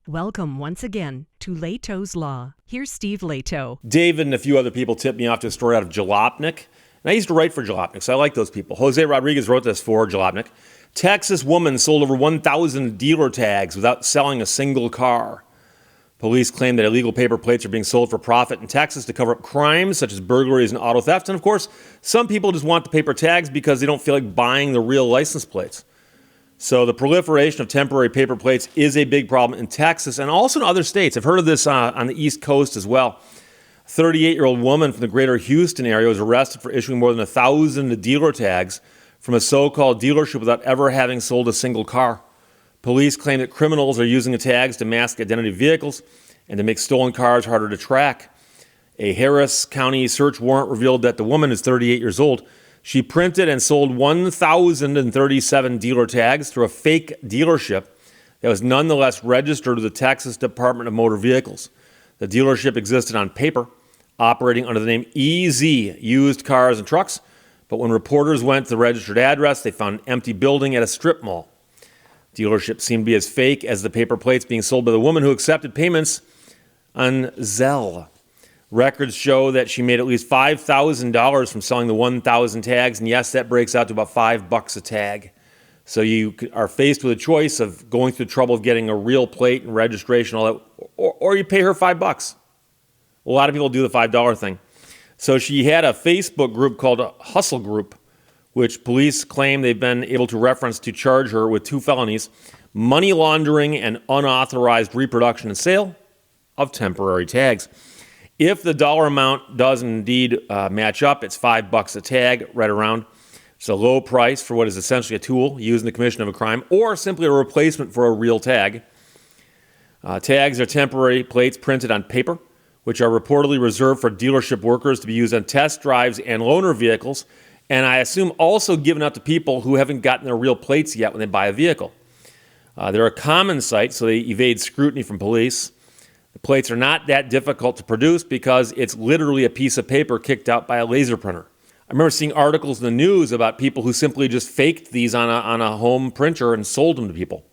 Welcome once again to Lehto's Law. Here's Steve Lehto. David and a few other people tipped me off to a story out of Jalopnik. And I used to write for Jalopnik, so I like those people. Jose Rodriguez wrote this for Jalopnik. Texas woman sold over 1,000 dealer tags without selling a single car. Police claim that illegal paper plates are being sold for profit in Texas to cover up crimes such as burglaries and auto theft. And of course, some people just want the paper tags because they don't feel like buying the real license plates. So the proliferation of temporary paper plates is a big problem in Texas and also in other states. I've heard of this on the East Coast as well. A 38-year-old woman from the greater Houston area was arrested for issuing more than 1,000 dealer tags from a so-called dealership without ever having sold a single car. Police claim that criminals are using the tags to mask identity vehicles and to make stolen cars harder to track. A Harris County search warrant revealed that the woman is 38 years old. She printed and sold 1,037 dealer tags through a fake dealership that was nonetheless registered to the Texas Department of Motor Vehicles. The dealership existed on paper, operating under the name EZ, Used Cars and Trucks, but when reporters went to the registered address, they found an empty building at a strip mall. Dealership seemed to be as fake as the paper plates being sold by the woman who accepted payments on Zelle. Records show that she made at least $5,000 from selling the 1,000 tags, and yes, that breaks out to about $5 a tag. So you are faced with a choice of going through the trouble of getting a real plate and registration, all that, or you pay her $5. A lot of people do the $5 thing. So she had a Facebook group called a Hustle Group, which police claim they've been able to reference to charge her with 2 felonies, money laundering and unauthorized reproduction and sale of temporary tags. If the dollar amount does indeed match up, it's $5 a tag, right around. It's a low price for what is essentially a tool used in the commission of a crime, or simply a replacement for a real tag. Tags are temporary plates printed on paper, which are reportedly reserved for dealership workers to be used on test drives and loaner vehicles, and I assume also given out to people who haven't gotten their real plates yet when they buy a vehicle. They're a common sight, so they evade scrutiny from police. The plates are not that difficult to produce because it's literally a piece of paper kicked out by a laser printer. I remember seeing articles in the news about people who simply just faked these on a home printer and sold them to people.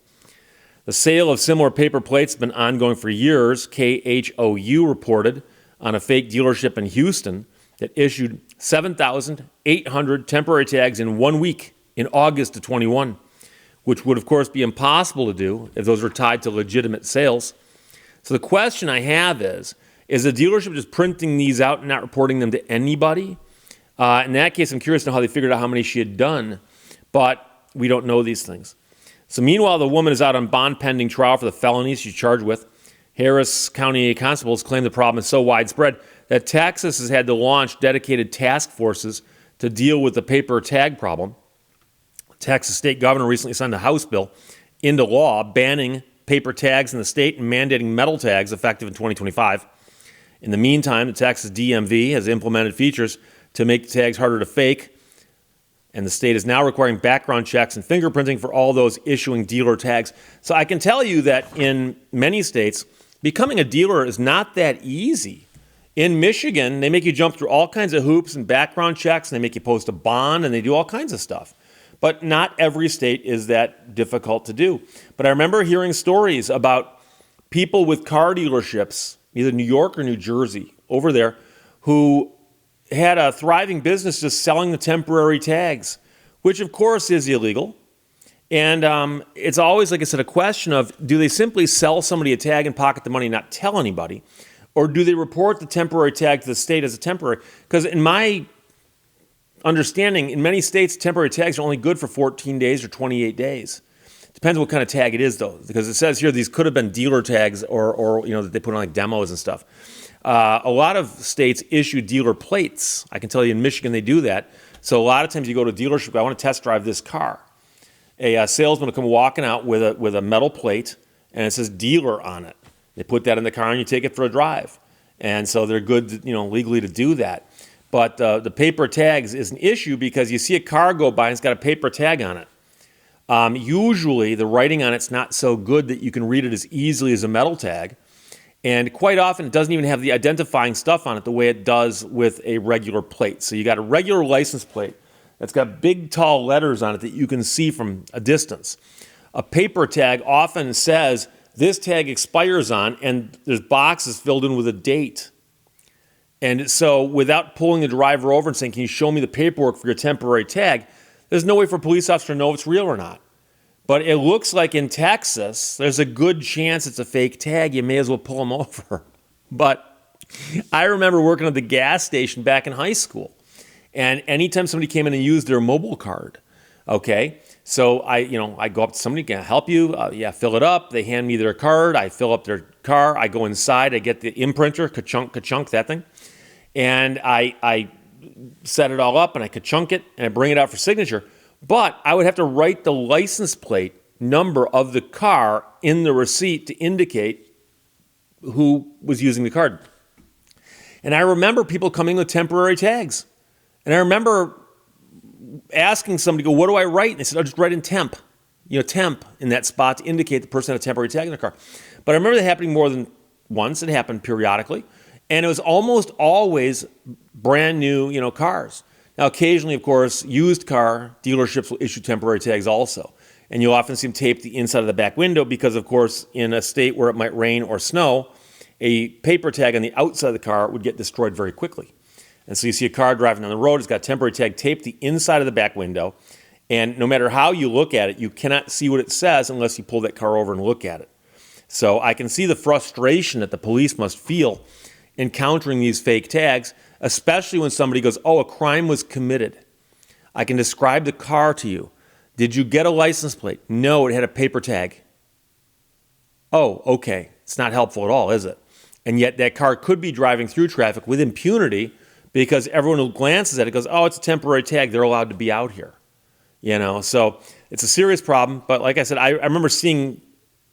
The sale of similar paper plates has been ongoing for years. KHOU reported on a fake dealership in Houston that issued 7,800 temporary tags in 1 week in August of 21, which would of course be impossible to do if those were tied to legitimate sales. So the question I have is the dealership just printing these out and not reporting them to anybody? In that case, I'm curious to know how they figured out how many she had done, but we don't know these things. So meanwhile, the woman is out on bond pending trial for the felonies she's charged with. Harris County constables claim the problem is so widespread that Texas has had to launch dedicated task forces to deal with the paper tag problem. Texas state governor recently signed a House bill into law banning paper tags in the state and mandating metal tags effective in 2025. In the meantime, the Texas DMV has implemented features to make the tags harder to fake, and the state is now requiring background checks and fingerprinting for all those issuing dealer tags. So I can tell you that in many states, becoming a dealer is not that easy. In Michigan, they make you jump through all kinds of hoops and background checks, and they make you post a bond, and they do all kinds of stuff. But not every state is that difficult to do. But I remember hearing stories about people with car dealerships, either New York or New Jersey, over there, who had a thriving business just selling the temporary tags, which of course is illegal. And it's always, like I said, a question of, do they simply sell somebody a tag and pocket the money and not tell anybody? Or do they report the temporary tag to the state as a temporary? Because in my understanding, in many states, temporary tags are only good for 14 days or 28 days. Depends what kind of tag it is, though, because it says here these could have been dealer tags or that they put on like demos and stuff. A lot of states issue dealer plates. I can tell you in Michigan they do that. So a lot of times you go to a dealership, I want to test drive this car. A salesman will come walking out with a metal plate, and it says dealer on it. They put that in the car and you take it for a drive. And so they're good, legally to do that. But the paper tags is an issue because you see a car go by and it's got a paper tag on it. Usually the writing on it's not so good that you can read it as easily as a metal tag. And quite often it doesn't even have the identifying stuff on it the way it does with a regular plate. So you got a regular license plate that's got big, tall letters on it that you can see from a distance. A paper tag often says this tag expires on, and there's boxes filled in with a date. And so without pulling the driver over and saying, can you show me the paperwork for your temporary tag, there's no way for a police officer to know if it's real or not. But it looks like in Texas, there's a good chance it's a fake tag. You may as well pull them over. But I remember working at the gas station back in high school. And anytime somebody came in and used their mobile card, okay, so I go up to somebody, can I help you? Yeah, fill it up. They hand me their card. I fill up their car. I go inside. I get the imprinter, ka-chunk, that thing. And I set it all up, and I ka-chunk it, and I bring it out for signature. But I would have to write the license plate number of the car in the receipt to indicate who was using the card. And I remember people coming with temporary tags. And I remember asking somebody, what do I write? And they said, just write in temp. Temp in that spot to indicate the person had a temporary tag in their car. But I remember that happening more than once. It happened periodically. And it was almost always brand new, cars. Now, occasionally, of course, used car dealerships will issue temporary tags also. And you'll often see them tape the inside of the back window because, of course, in a state where it might rain or snow, a paper tag on the outside of the car would get destroyed very quickly. And so you see a car driving down the road, it's got a temporary tag taped the inside of the back window. And no matter how you look at it, you cannot see what it says unless you pull that car over and look at it. So I can see the frustration that the police must feel encountering these fake tags, especially when somebody goes, a crime was committed. I can describe the car to you. Did you get a license plate? No, it had a paper tag. Oh, okay. It's not helpful at all, is it? And yet that car could be driving through traffic with impunity because everyone who glances at it goes, it's a temporary tag. They're allowed to be out here. So it's a serious problem. But like I said, I remember seeing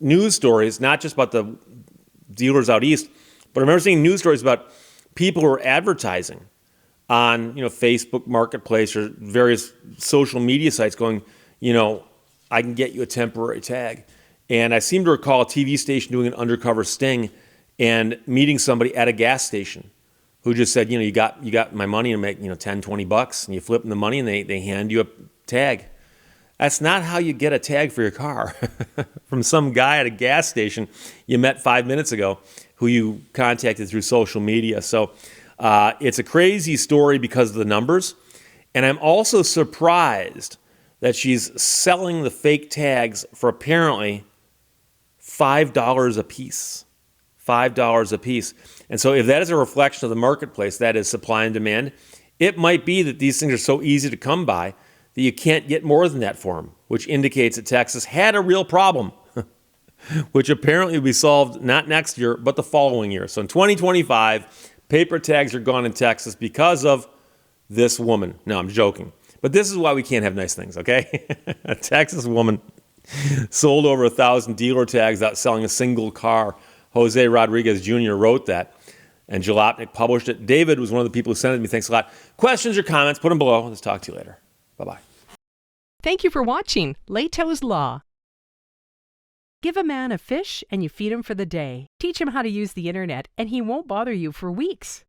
news stories, not just about the dealers out east, but I remember seeing news stories about people who are advertising on, Facebook Marketplace or various social media sites going, I can get you a temporary tag. And I seem to recall a TV station doing an undercover sting and meeting somebody at a gas station who just said, you got my money and make, $10, $20, and you flip them the money and they hand you a tag. That's not how you get a tag for your car from some guy at a gas station you met 5 minutes ago who you contacted through social media. So it's a crazy story because of the numbers. And I'm also surprised that she's selling the fake tags for apparently $5 a piece. $5 a piece. And so if that is a reflection of the marketplace, that is supply and demand, it might be that these things are so easy to come by that you can't get more than that for them, which indicates that Texas had a real problem, which apparently will be solved not next year, but the following year. So in 2025, paper tags are gone in Texas because of this woman. No, I'm joking. But this is why we can't have nice things, okay? A Texas woman sold over 1,000 dealer tags without selling a single car. Jose Rodriguez Jr. wrote that, and Jalopnik published it. David was one of the people who sent it to me. Thanks a lot. Questions or comments, put them below. Let's talk to you later. Bye-bye. Thank you for watching Lehto's Law. Give a man a fish and you feed him for the day. Teach him how to use the internet and he won't bother you for weeks.